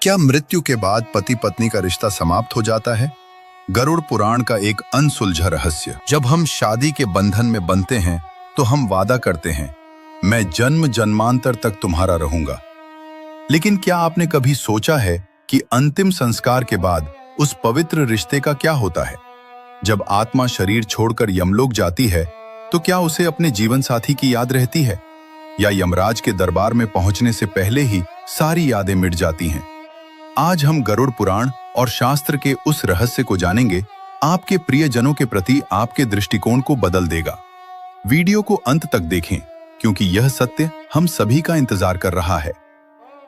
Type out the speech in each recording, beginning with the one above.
क्या मृत्यु के बाद पति पत्नी का रिश्ता समाप्त हो जाता है? गरुड़ पुराण का एक अनसुलझा रहस्य। जब हम शादी के बंधन में बंधते हैं तो हम वादा करते हैं, मैं जन्म जन्मांतर तक तुम्हारा रहूंगा। लेकिन क्या आपने कभी सोचा है कि अंतिम संस्कार के बाद उस पवित्र रिश्ते का क्या होता है? जब आत्मा शरीर छोड़कर यमलोक जाती है तो क्या उसे अपने जीवन साथी की याद रहती है, या यमराज के दरबार में पहुंचने से पहले ही सारी यादें मिट जाती हैं? आज हम गरुड़ पुराण और शास्त्र के उस रहस्य को जानेंगे, आपके प्रियजनों के प्रति आपके दृष्टिकोण को बदल देगा। वीडियो को अंत तक देखें, क्योंकि यह सत्य हम सभी का इंतजार कर रहा है।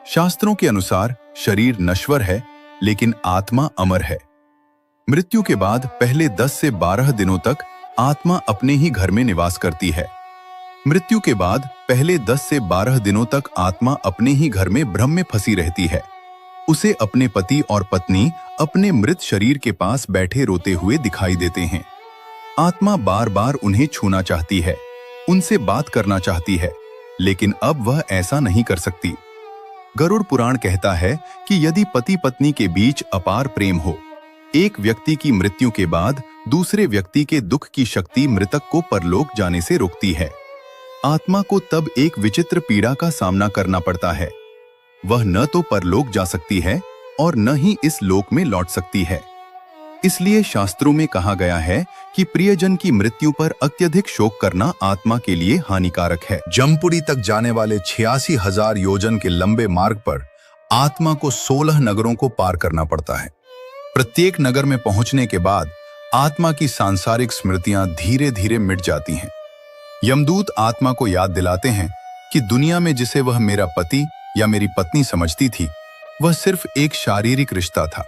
शास्त्रों के अनुसार शरीर नश्वर है, लेकिन आत्मा अमर है। मृत्यु के बाद पहले 10 से 12 दिनों तक आत्मा अपने ही घर में निवास करती है। मृत्यु के बाद पहले 10 से 12 दिनों तक आत्मा अपने ही घर में भ्रम में फंसी रहती है। उसे अपने पति और पत्नी अपने मृत शरीर के पास बैठे रोते हुए दिखाई देते हैं। आत्मा बार बार उन्हें छूना चाहती है, उनसे बात करना चाहती है, लेकिन अब वह ऐसा नहीं कर सकती। गरुड़ पुराण कहता है कि यदि पति पत्नी के बीच अपार प्रेम हो, एक व्यक्ति की मृत्यु के बाद दूसरे व्यक्ति के दुख की शक्ति मृतक को परलोक जाने से रोकती है। आत्मा को तब एक विचित्र पीड़ा का सामना करना पड़ता है। वह न तो परलोक जा सकती है और न ही इस लोक में लौट सकती है। इसलिए शास्त्रों में कहा गया है कि प्रियजन की मृत्यु पर अत्यधिक शोक करना आत्मा के लिए हानिकारक है। जमपुरी तक जाने वाले 86,000 योजन के लंबे मार्ग पर आत्मा को 16 नगरों को पार करना पड़ता है। प्रत्येक नगर में पहुंचने के बाद आत्मा की सांसारिक स्मृतियां धीरे धीरे मिट जाती हैं। यमदूत आत्मा को याद दिलाते हैं कि दुनिया में जिसे वह मेरा पति या मेरी पत्नी समझती थी, वह सिर्फ एक शारीरिक रिश्ता था।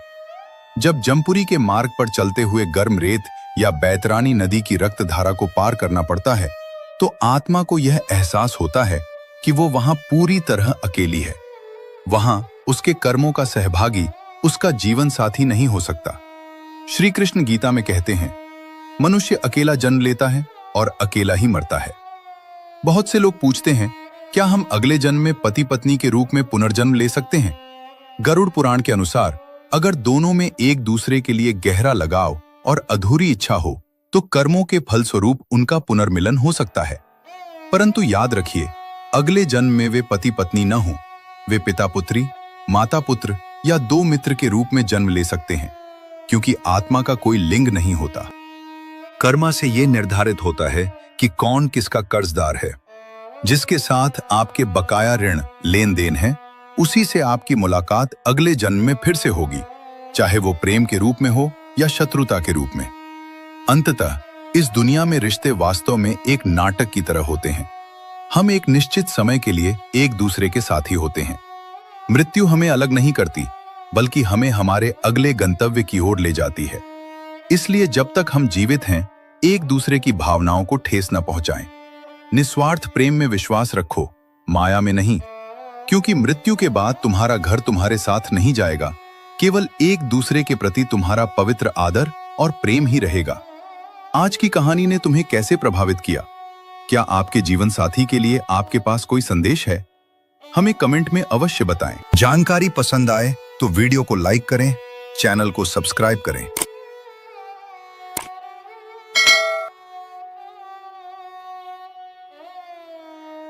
जब जमपुरी के मार्ग पर चलते हुए गर्म रेत या बैतरानी नदी की रक्त धारा को पार करना पड़ता है, तो आत्मा को यह एहसास होता है कि वो वहां पूरी तरह अकेली है। वहां उसके कर्मों का सहभागी उसका जीवन साथी नहीं हो सकता। श्री कृष्ण गीता में कहते हैं, मनुष्य अकेला जन्म लेता है और अकेला ही मरता है। बहुत से लोग पूछते हैं, क्या हम अगले जन्म में पति पत्नी के रूप में पुनर्जन्म ले सकते हैं? गरुड़ पुराण के अनुसार अगर दोनों में एक दूसरे के लिए गहरा लगाव और अधूरी इच्छा हो, तो कर्मों के फलस्वरूप उनका पुनर्मिलन हो सकता है। परंतु याद रखिए, अगले जन्म में वे पति पत्नी न हों, वे पिता पुत्री, माता पुत्र या 2 मित्र के रूप में जन्म ले सकते हैं, क्योंकि आत्मा का कोई लिंग नहीं होता। कर्मा से यह निर्धारित होता है कि कौन किसका कर्जदार है। जिसके साथ आपके बकाया ऋण लेन देन है, उसी से आपकी मुलाकात अगले जन्म में फिर से होगी, चाहे वो प्रेम के रूप में हो या शत्रुता के रूप में। अंततः इस दुनिया में रिश्ते वास्तव में एक नाटक की तरह होते हैं। हम एक निश्चित समय के लिए एक दूसरे के साथी होते हैं। मृत्यु हमें अलग नहीं करती, बल्कि हमें हमारे अगले गंतव्य की ओर ले जाती है। इसलिए जब तक हम जीवित हैं, एक दूसरे की भावनाओं को ठेस न पहुंचाएं। निस्वार्थ प्रेम में विश्वास रखो, माया में नहीं, क्योंकि मृत्यु के बाद तुम्हारा घर तुम्हारे साथ नहीं जाएगा, केवल एक दूसरे के प्रति तुम्हारा पवित्र आदर और प्रेम ही रहेगा। आज की कहानी ने तुम्हें कैसे प्रभावित किया? क्या आपके जीवन साथी के लिए आपके पास कोई संदेश है? हमें कमेंट में अवश्य बताएं। जानकारी पसंद आए तो वीडियो को लाइक करें, चैनल को सब्सक्राइब करें।